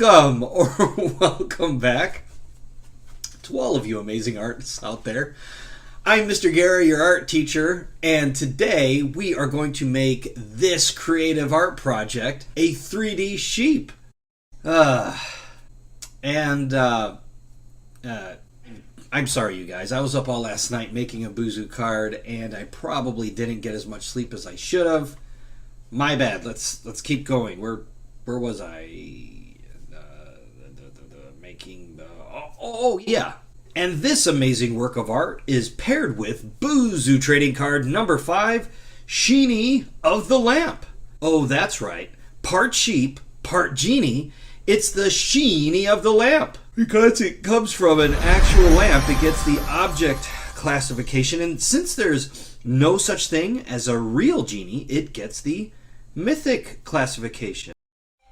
Welcome or welcome back to all of you amazing artists out there. I'm Mr. Guera, your art teacher, and today we are going to make this creative art project a 3D sheep. I'm sorry, you guys. I was up all last night making a Buzu card, and I probably didn't get as much sleep as I should have. My bad. Let's keep going. Where was I? Yeah. And this amazing work of art is paired with Buzu trading card number 5, Sheenie of the Lamp. Oh, that's right. Part sheep, part genie. It's the Sheenie of the Lamp. Because it comes from an actual lamp, it gets the object classification. And since there's no such thing as a real genie, it gets the mythic classification.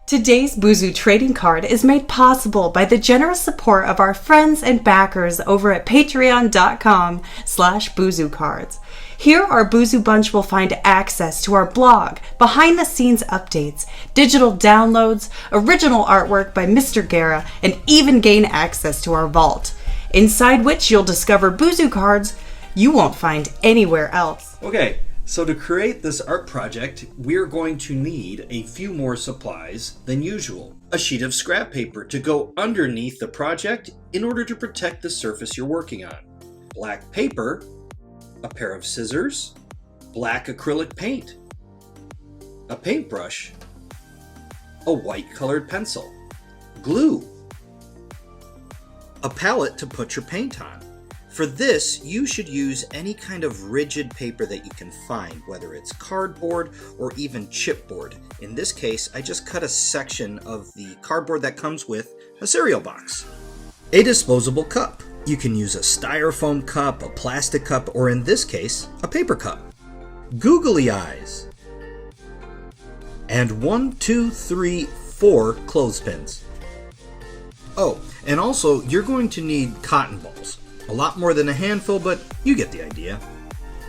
Today's Buzu trading card is made possible by the generous support of our friends and backers over at patreon.com/BuzuCards. Here, our Buzu Bunch will find access to our blog, behind-the-scenes updates, digital downloads, original artwork by Mr. Guera, and even gain access to our vault, inside which you'll discover Buzu cards you won't find anywhere else. Okay. So to create this art project, we're going to need a few more supplies than usual. A sheet of scrap paper to go underneath the project in order to protect the surface you're working on. Black paper, a pair of scissors, black acrylic paint, a paintbrush, a white colored pencil, glue, a palette to put your paint on. For this, you should use any kind of rigid paper that you can find, whether it's cardboard or even chipboard. In this case, I just cut a section of the cardboard that comes with a cereal box. A disposable cup. You can use a styrofoam cup, a plastic cup, or in this case, a paper cup. Googly eyes. And 1, 2, 3, 4 clothespins. Oh, and also, you're going to need cotton balls. A lot more than a handful, but you get the idea.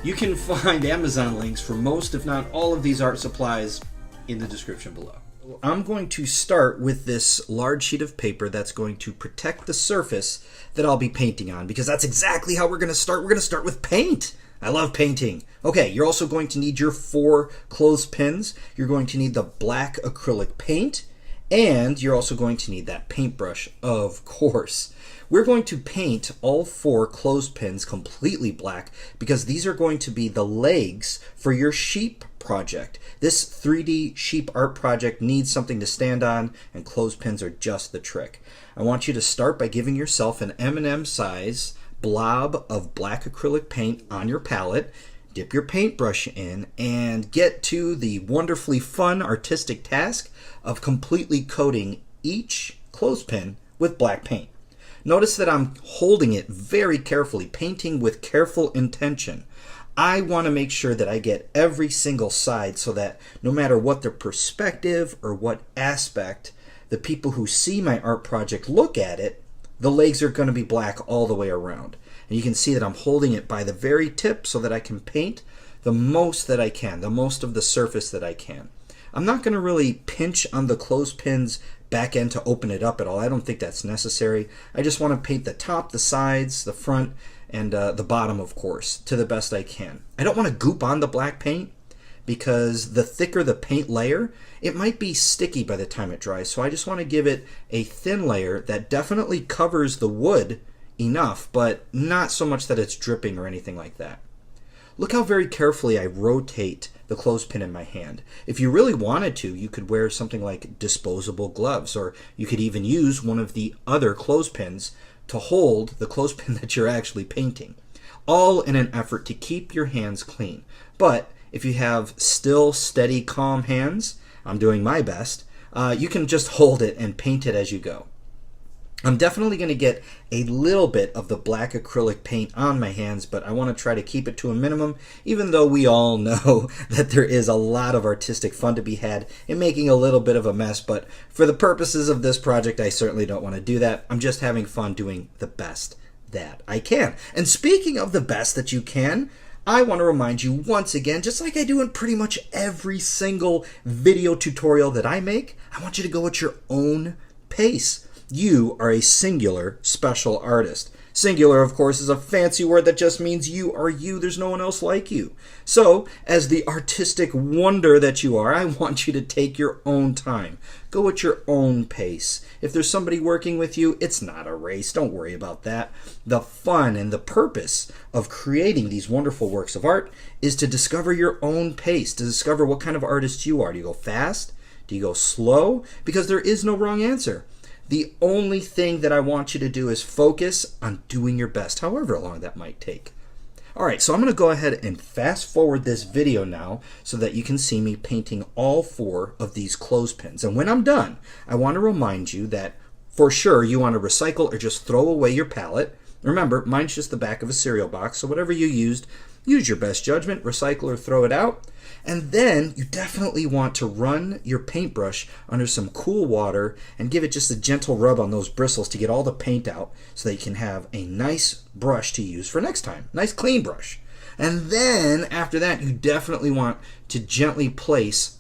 You can find Amazon links for most, if not all, of these art supplies in the description below. I'm going to start with this large sheet of paper that's going to protect the surface that I'll be painting on, because that's exactly how we're going to start. We're going to start with paint. I love painting. Okay, you're also going to need your 4 clothespins. You're going to need the black acrylic paint, and you're also going to need that paintbrush, of course. We're going to paint all 4 clothespins completely black because these are going to be the legs for your sheep project. This 3D sheep art project needs something to stand on, and clothespins are just the trick. I want you to start by giving yourself an M&M size blob of black acrylic paint on your palette. Dip your paintbrush in and get to the wonderfully fun artistic task of completely coating each clothespin with black paint. Notice that I'm holding it very carefully, painting with careful intention. I want to make sure that I get every single side so that no matter what the perspective or what aspect the people who see my art project look at it, the legs are going to be black all the way around. And you can see that I'm holding it by the very tip so that I can paint the most that I can, the most of the surface that I can. I'm not going to really pinch on the clothespin's back end to open it up at all. I don't think that's necessary. I just want to paint the top, the sides, the front, and the bottom, of course, to the best I can. I don't want to goop on the black paint because the thicker the paint layer, it might be sticky by the time it dries. So I just want to give it a thin layer that definitely covers the wood enough, but not so much that it's dripping or anything like that. Look how very carefully I rotate the clothespin in my hand. If you really wanted to, you could wear something like disposable gloves, or you could even use one of the other clothespins to hold the clothespin that you're actually painting, all in an effort to keep your hands clean. But if you have still, steady, calm hands, I'm doing my best, you can just hold it and paint it as you go. I'm definitely going to get a little bit of the black acrylic paint on my hands, but I want to try to keep it to a minimum, even though we all know that there is a lot of artistic fun to be had in making a little bit of a mess. But for the purposes of this project, I certainly don't want to do that. I'm just having fun doing the best that I can. And speaking of the best that you can, I want to remind you once again, just like I do in pretty much every single video tutorial that I make, I want you to go at your own pace. You are a singular special artist. Singular, of course, is a fancy word that just means you are you. There's no one else like you. So, as the artistic wonder that you are, I want you to take your own time. Go at your own pace. If there's somebody working with you, it's not a race. Don't worry about that. The fun and the purpose of creating these wonderful works of art is to discover your own pace, to discover what kind of artist you are. Do you go fast? Do you go slow? Because there is no wrong answer. The only thing that I want you to do is focus on doing your best, however long that might take. All right, so I'm going to go ahead and fast forward this video now so that you can see me painting all 4 of these clothespins. And when I'm done, I want to remind you that for sure you want to recycle or just throw away your palette. Remember, mine's just the back of a cereal box, so whatever you used, use your best judgment, recycle or throw it out. And then you definitely want to run your paintbrush under some cool water and give it just a gentle rub on those bristles to get all the paint out so that you can have a nice brush to use for next time. Nice clean brush. And then after that, you definitely want to gently place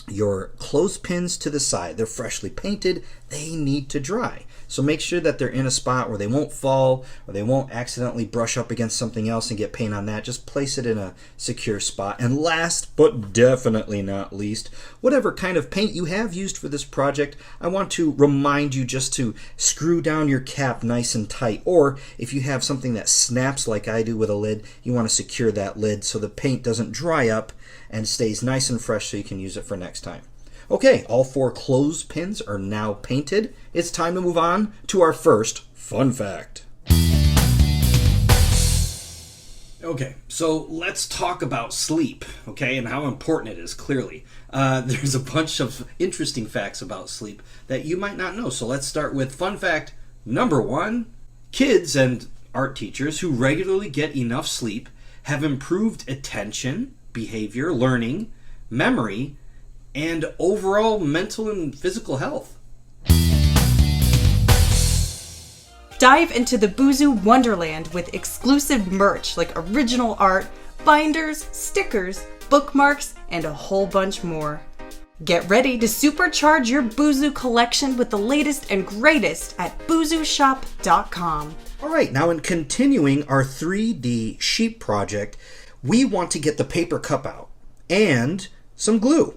your clothespins to the side. They're freshly painted. They need to dry. So make sure that they're in a spot where they won't fall or they won't accidentally brush up against something else and get paint on that. Just place it in a secure spot. And last but definitely not least, whatever kind of paint you have used for this project, I want to remind you just to screw down your cap nice and tight. Or if you have something that snaps like I do with a lid, you want to secure that lid so the paint doesn't dry up and stays nice and fresh so you can use it for next time. Okay, all 4 clothespins are now painted. It's time to move on to our first fun fact. Okay, so let's talk about sleep, okay, and how important it is, clearly. There's a bunch of interesting facts about sleep that you might not know. So let's start with fun fact number 1. Kids and art teachers who regularly get enough sleep have improved attention, behavior, learning, memory, and overall mental and physical health. Dive into the Buzu Wonderland with exclusive merch like original art, binders, stickers, bookmarks, and a whole bunch more. Get ready to supercharge your Buzu collection with the latest and greatest at buzushop.com. All right, now in continuing our 3D sheep project, we want to get the paper cup out and some glue.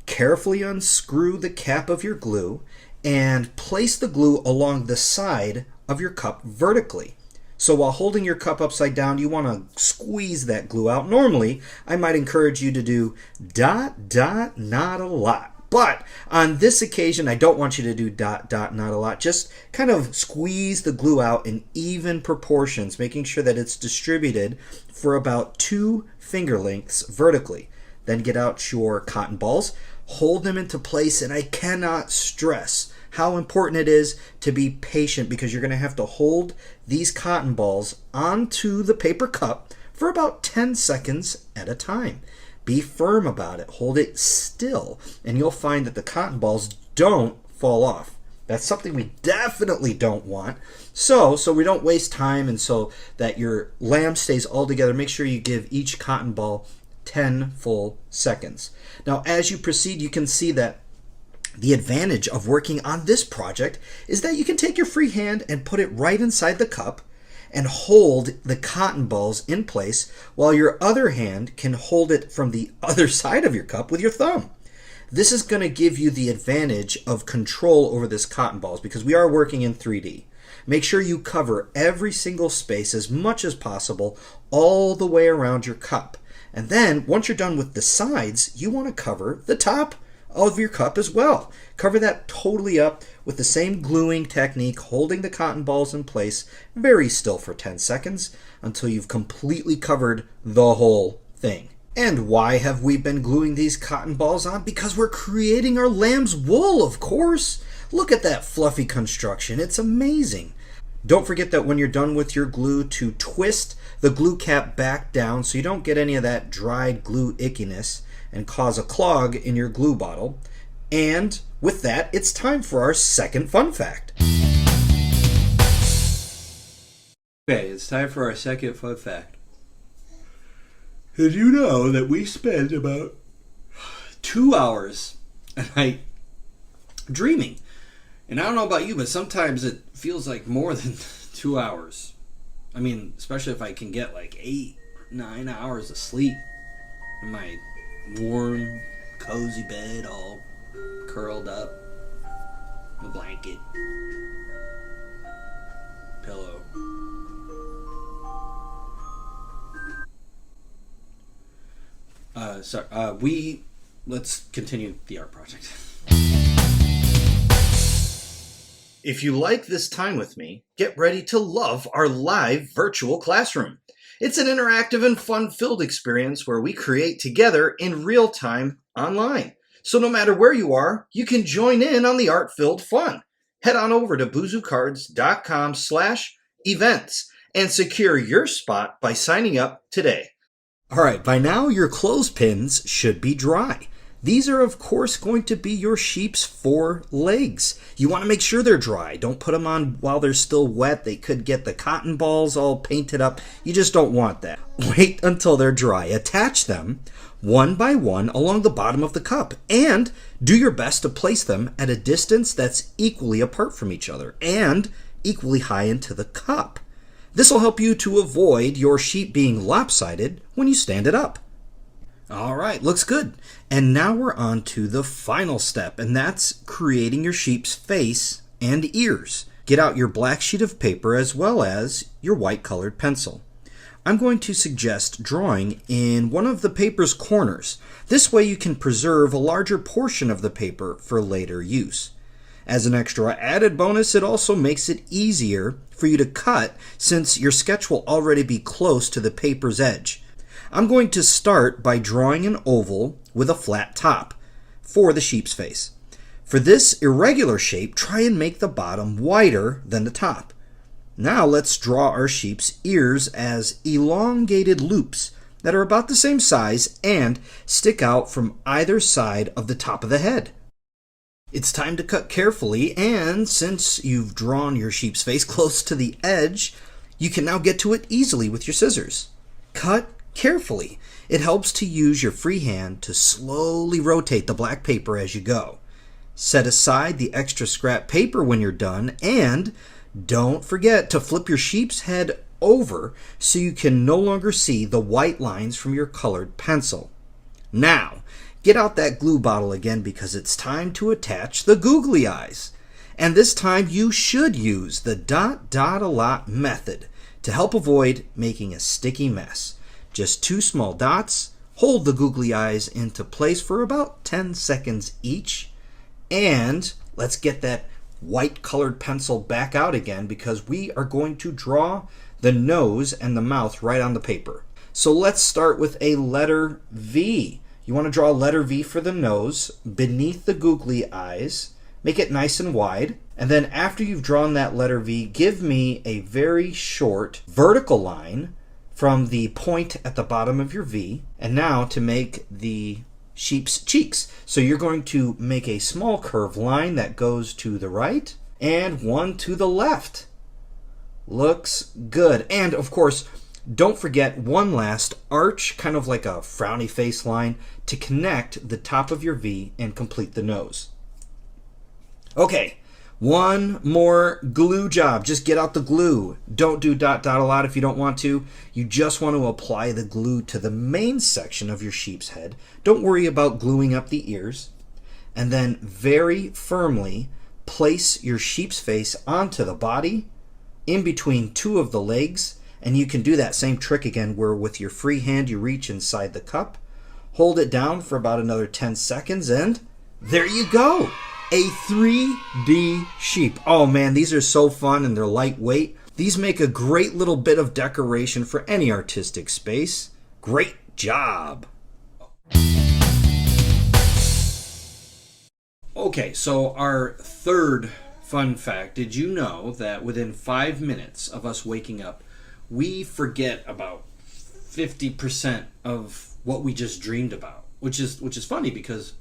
Carefully unscrew the cap of your glue and place the glue along the side of your cup vertically. So while holding your cup upside down, you want to squeeze that glue out. Normally, I might encourage you to do ... not a lot. But on this occasion, I don't want you to do ... not a lot. Just kind of squeeze the glue out in even proportions, making sure that it's distributed for about 2 finger lengths vertically. Then get out your cotton balls, hold them into place, and I cannot stress how important it is to be patient because you're going to have to hold these cotton balls onto the paper cup for about 10 seconds at a time. Be firm about it. Hold it still, and you'll find that the cotton balls don't fall off. That's something we definitely don't want. So we don't waste time and so that your lamb stays all together, make sure you give each cotton ball 10 full seconds. Now, as you proceed, you can see that the advantage of working on this project is that you can take your free hand and put it right inside the cup and hold the cotton balls in place while your other hand can hold it from the other side of your cup with your thumb. This is going to give you the advantage of control over this cotton balls because we are working in 3D. Make sure you cover every single space as much as possible all the way around your cup. And then, once you're done with the sides, you want to cover the top of your cup as well. Cover that totally up with the same gluing technique, holding the cotton balls in place very still for 10 seconds until you've completely covered the whole thing. And why have we been gluing these cotton balls on? Because we're creating our lamb's wool, of course. Look at that fluffy construction. It's amazing. Don't forget that when you're done with your glue to twist the glue cap back down so you don't get any of that dried glue ickiness and cause a clog in your glue bottle. And with that, it's time for our second fun fact. Okay, it's time for our second fun fact. Did you know that we spend about 2 hours a night dreaming? And I don't know about you, but sometimes it feels like more than 2 hours. I mean, especially if I can get like 8, 9 hours of sleep in my warm, cozy bed, all curled up, in a blanket, pillow. Let's continue the art project. If you like this time with me, get ready to love our live virtual classroom. It's an interactive and fun-filled experience where we create together in real time online. So no matter where you are, you can join in on the art-filled fun. Head on over to buzucards.com/events and secure your spot by signing up today. All right, by now your clothespins should be dry. These are, of course, going to be your sheep's 4 legs. You want to make sure they're dry. Don't put them on while they're still wet. They could get the cotton balls all painted up. You just don't want that. Wait until they're dry. Attach them one by one along the bottom of the cup, and do your best to place them at a distance that's equally apart from each other and equally high into the cup. This will help you to avoid your sheep being lopsided when you stand it up. All right, looks good. And now we're on to the final step, and that's creating your sheep's face and ears. Get out your black sheet of paper as well as your white colored pencil. I'm going to suggest drawing in one of the paper's corners. This way you can preserve a larger portion of the paper for later use. As an extra added bonus, it also makes it easier for you to cut since your sketch will already be close to the paper's edge. I'm going to start by drawing an oval with a flat top for the sheep's face. For this irregular shape, try and make the bottom wider than the top. Now let's draw our sheep's ears as elongated loops that are about the same size and stick out from either side of the top of the head. It's time to cut carefully, and since you've drawn your sheep's face close to the edge, you can now get to it easily with your scissors. Cut carefully. It helps to use your free hand to slowly rotate the black paper as you go. Set aside the extra scrap paper when you're done, and don't forget to flip your sheep's head over so you can no longer see the white lines from your colored pencil. Now, get out that glue bottle again because it's time to attach the googly eyes. And this time you should use the dot-dot-a-lot method to help avoid making a sticky mess. Just 2 small dots, hold the googly eyes into place for about 10 seconds each, and let's get that white colored pencil back out again because we are going to draw the nose and the mouth right on the paper. So let's start with a letter V. You want to draw a letter V for the nose beneath the googly eyes. Make it nice and wide. And then after you've drawn that letter V, give me a very short vertical line from the point at the bottom of your V. And now to make the sheep's cheeks. So you're going to make a small curved line that goes to the right and one to the left. Looks good. And of course, don't forget one last arch, kind of like a frowny face line, to connect the top of your V and complete the nose. Okay, one more glue job. Just get out the glue. Don't do dot-dot-a-lot if you don't want to. You just want to apply the glue to the main section of your sheep's head. Don't worry about gluing up the ears. And then very firmly place your sheep's face onto the body in between 2 of the legs. And you can do that same trick again where with your free hand you reach inside the cup, hold it down for about another 10 seconds, and there you go! A 3D sheep. Oh man, these are so fun and they're lightweight. These make a great little bit of decoration for any artistic space. Great job! Okay, so our third fun fact. Did you know that within 5 minutes of us waking up, we forget about 50% of what we just dreamed about, which is funny because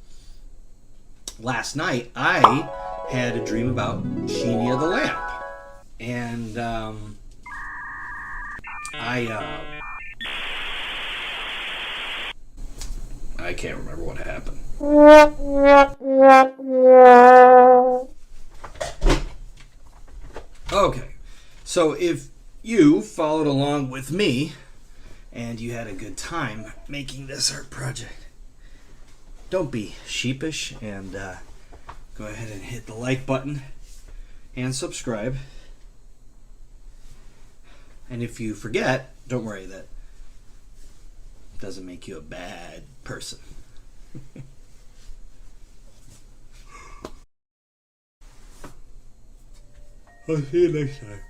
last night I had a dream about Sheenie the lamp, and I can't remember what happened. So if you followed along with me and you had a good time making this art project, don't be sheepish and go ahead and hit the like button and subscribe. And if you forget, don't worry, that doesn't make you a bad person. I'll see you next time.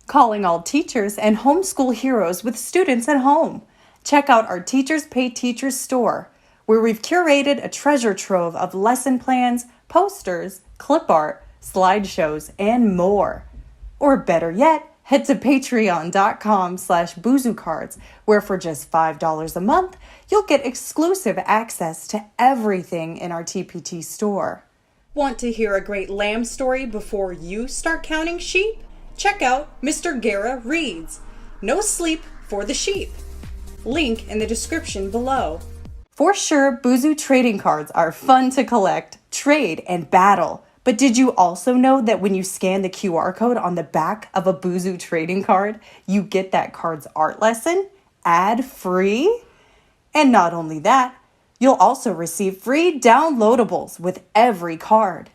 Calling all teachers and homeschool heroes with students at home. Check out our Teachers Pay Teachers store, where we've curated a treasure trove of lesson plans, posters, clip art, slideshows, and more. Or better yet, head to patreon.com/Buzu cards, where for just $5 a month, you'll get exclusive access to everything in our TPT store. Want to hear a great lamb story before you start counting sheep? Check out Mr. Guera Reads. No sleep for the sheep. Link in the description below. For sure, Buzu trading cards are fun to collect, trade, and battle. But did you also know that when you scan the QR code on the back of a Buzu trading card, you get that card's art lesson ad-free? And not only that, you'll also receive free downloadables with every card.